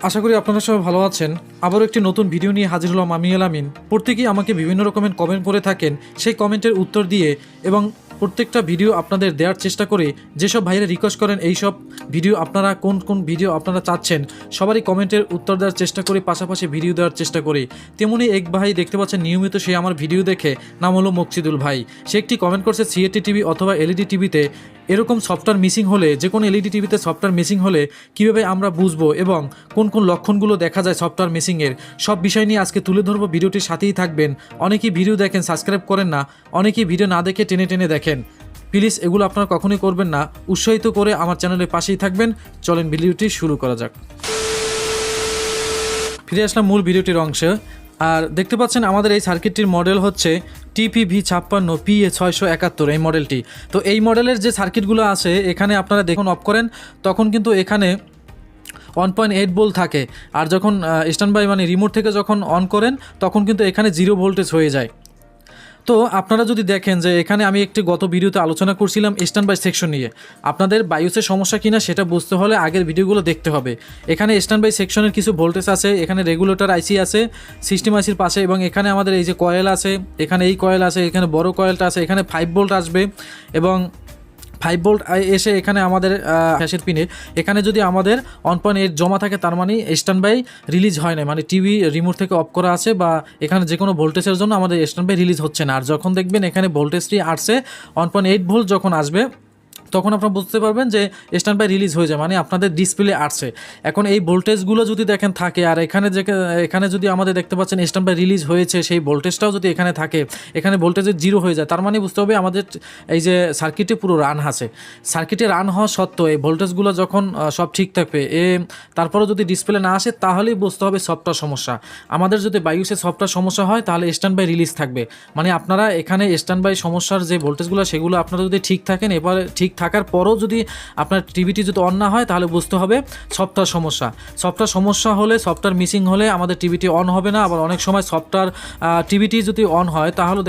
আশা করি আপনারা সবাই ভালো আছেন। আবারও একটি নতুন ভিডিও নিয়ে হাজির হলাম আমি আলামিন। প্রত্যেকেই আমাকে বিভিন্ন রকমের কমেন্ট করে থাকেন, সেই কমেন্টের উত্তর দিয়ে এবং প্রত্যেকটা ভিডিও আপনাদের দেওয়ার চেষ্টা করে। যেসব ভাইরা রিকোয়েস্ট করেন এইসব ভিডিও আপনারা কোন কোন ভিডিও আপনারা চাচ্ছেন সবারই কমেন্টের উত্তর দেওয়ার চেষ্টা করি, পাশাপাশি ভিডিও দেওয়ার চেষ্টা করি। তেমনই এক ভাই দেখতে পাচ্ছেন নিয়মিত সে আমার ভিডিও দেখে, নাম হলো মকসিদুল ভাই। সে একটি কমেন্ট করছে সিএটি টিভি অথবা এলইডি টিভিতে এরকম সফটওয়্যার মিসিং হলে, যে কোনো এলইডি টিভিতে সফটওয়্যার মিসিং হলে কীভাবে আমরা বুঝবো এবং কোন কোন লক্ষণগুলো দেখা যায় সফটওয়্যার মিসিংয়ের, সব বিষয় নিয়ে আজকে তুলে ধরবো। ভিডিওটির সাথেই থাকবেন। অনেকেই ভিডিও দেখেন সাবস্ক্রাইব করেন না, অনেকেই ভিডিও না দেখে টেনে টেনে দেখেন। প্লিজ এগুলো আপনারা কখনোই করবেন না। উৎসাহিত করে আমার চ্যানেলের পাশেই থাকবেন। চলেন ভিডিওটি শুরু করা যাক। ফিরে আসলাম মূল ভিডিওটির অংশে। আর দেখতে পাচ্ছেন আমাদের এই সার্কিটটির মডেল হচ্ছে TPV56 PA671 এই মডেলটি। তো এই মডেলের যে সার্কিটগুলো আছে এখানে আপনারা দেখুন, অফ করেন তখন কিন্তু এখানে 1.8 ভোল্ট থাকে, আর যখন স্ট্যান্ড বাই মানে রিমোট থেকে যখন অন করেন তখন কিন্তু এখানে 0 ভোল্টেজ হয়ে যায়। তো আপনারা যদি দেখেন যে এখানে আমি একটি গত ভিডিওতে আলোচনা করছিলাম স্ট্যান্ড বাই সেকশন নিয়ে। আপনাদের বায়োসের সমস্যা কিনা সেটা বুঝতে হলে আগের ভিডিওগুলো দেখতে হবে। এখানে স্ট্যান্ড বাই সেকশনের কিছু ভোল্টেজ আছে, এখানে রেগুলেটর আইসি আছে সিস্টেম আইসির পাশে, এবং এখানে আমাদের এই যে কয়েল আছে, এখানে এই কয়েল আছে, এখানে বড় কয়েলটা আছে, এখানে 5 ভোল্ট আসবে এবং 5 ভোল্ট এসে এখানে আমাদের ফ্যাশের পিনে এখানে যদি আমাদের 1.8 জমা থাকে তার মানে স্ট্যান্ড বাই রিলিজ হয় না, মানে টিভি রিমোট থেকে অফ করা আছে বা এখানে যে কোনো ভোল্টেজের জন্য আমাদের স্ট্যান্ড বাই রিলিজ হচ্ছে না। আর যখন দেখবেন এখানে ভোল্টেজটি আসছে 1.8 ভোল্ট যখন আসবে তখন আপনারা বুঝতে পারবেন যে স্ট্যান্ড বাই রিলিজ হয়ে যায়, মানে আপনাদের ডিসপ্লে আসছে। এখন এই ভোল্টেজগুলো যদি দেখেন থাকে, আর এখানে যদি আমাদের দেখতে পাচ্ছেন স্ট্যান্ড বাই রিলিজ হয়েছে, সেই ভোল্টেজটাও যদি এখানে থাকে, এখানে ভোল্টেজের 0 হয়ে যায়, তার মানে বুঝতে হবে আমাদের এই যে সার্কিটে পুরো রান আছে। সার্কিটে রান হওয়া সত্ত্বেও এই ভোল্টেজগুলো যখন সব ঠিক থাকবে, তারপরেও যদি ডিসপ্লে না আসে তাহলেই বুঝতে হবে সফটওয়্যার সমস্যা। আমাদের যদি বায়োসে সফটওয়্যার সমস্যা হয় তাহলে স্ট্যান্ড বাই রিলিজ থাকবে, মানে আপনারা এখানে স্ট্যান্ড বাই সমস্যার যে ভোল্টেজগুলো সেগুলো আপনারা যদি ঠিক থাকেন, এবারে ঠিক থাকার পরও যদি আপনার টিভিটি যদি অন না হয় তাহলে বুঝতে হবে সফটওয়্যার সমস্যা। সফটওয়্যার সমস্যা হলে, সফটওয়্যার মিসিং হলে আমাদের টিভিটি অন হবে না। আবার অনেক সময় সফটওয়্যার টিভিটি যদি অন হয় তাহলে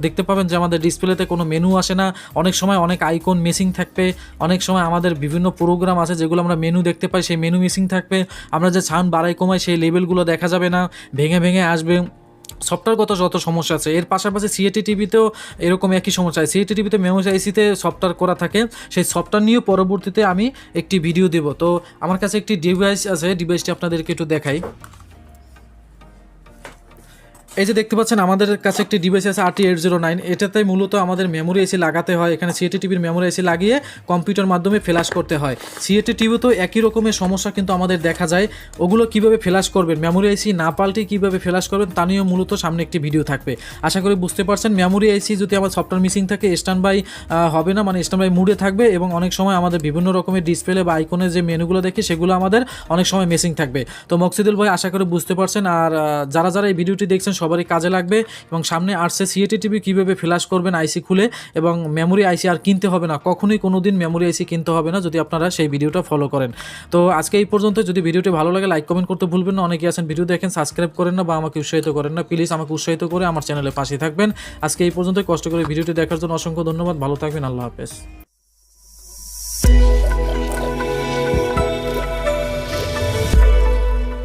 দেখতে পাবেন যে আমাদের ডিসপ্লেতে কোনো মেনু আসে না, অনেক সময় অনেক আইকন মিসিং থাকবে, অনেক সময় আমাদের বিভিন্ন প্রোগ্রাম আছে যেগুলো আমরা মেনু দেখতে পাই সেই মেনু মিসিং থাকবে, আমরা যে সাউন্ড বাড়াই কমাই সেই লেভেলগুলো দেখা যাবে না, ভেঙে ভেঙে আসবে। সফটওয়্যারগত যত সমস্যা আছে, এর পাশাপাশি সিএটি টিভিতেও এরকম একই সমস্যা। সিএটি টিভিতে মেমোরি আইসিতে সফটওয়্যার করা থাকে, সেই সফটওয়্যার নিয়েও পরবর্তীতে আমি একটি ভিডিও দেব। তো আমার কাছে একটি ডিভাইস আছে, ডিভাইসটি আপনাদেরকে একটু দেখাই। এই যে দেখতে পাচ্ছেন আমাদের কাছে একটি ডিভাইস আছে RT809। এটাতে মূলত আমাদের মেমোরি এসি লাগাতে হয়, এখানে সিএটি টিভির মেমোরি এসি লাগিয়ে কম্পিউটার মাধ্যমে ফ্ল্যাশ করতে হয়। সিএটি টিভিতেও একই রকমের সমস্যা কিন্তু আমাদের দেখা যায়। ওগুলো কিভাবে ফ্ল্যাশ করবেন, মেমোরি এসি না পাল্টে কীভাবে ফ্ল্যাশ করবেন তা নিয়েও মূলত সামনে একটি ভিডিও থাকবে। আশা করি বুঝতে পারছেন। মেমোরি এসি যদি আমার সফটওয়্যার মিসিং থাকে স্ট্যান্ড বাই হবে না, মানে স্ট্যান্ড বাই মুডে থাকবে, এবং অনেক সময় আমাদের বিভিন্ন রকমের ডিসপ্লে বা আইকনের যে মেনুগুলো দেখি সেগুলো আমাদের অনেক সময় মিসিং থাকবে। তো মকসিদুল ভাই আশা করি বুঝতে পারছেন। আর যারা যারা এই ভিডিওটি দেখছেন সবারই কাজে লাগবে, এবং সামনে আসছে সিএটি টিভি কীভাবে ফ্ল্যাশ করবেন আইসি খুলে, এবং মেমোরি আইসি আর কিনতে হবে না, কখনোই কোনো দিন মেমোরি আইসি কিনতে হবে না যদি আপনারা সেই ভিডিওটা ফলো করেন। তো আজকে এই পর্যন্ত। যদি ভিডিওটি ভালো লাগে লাইক কমেন্ট করতে ভুলবেন না। অনেকে আছেন ভিডিও দেখেন সাবস্ক্রাইব করেন না বা আমাকে উৎসাহিত করেন না, প্লিজ আমাকে উৎসাহিত করে আমার চ্যানেলের পাশে থাকবেন। আজকে এই পর্যন্ত। কষ্ট করে ভিডিওটি দেখার জন্য অসংখ্য ধন্যবাদ। ভালো থাকবেন। আল্লাহ হাফেজ।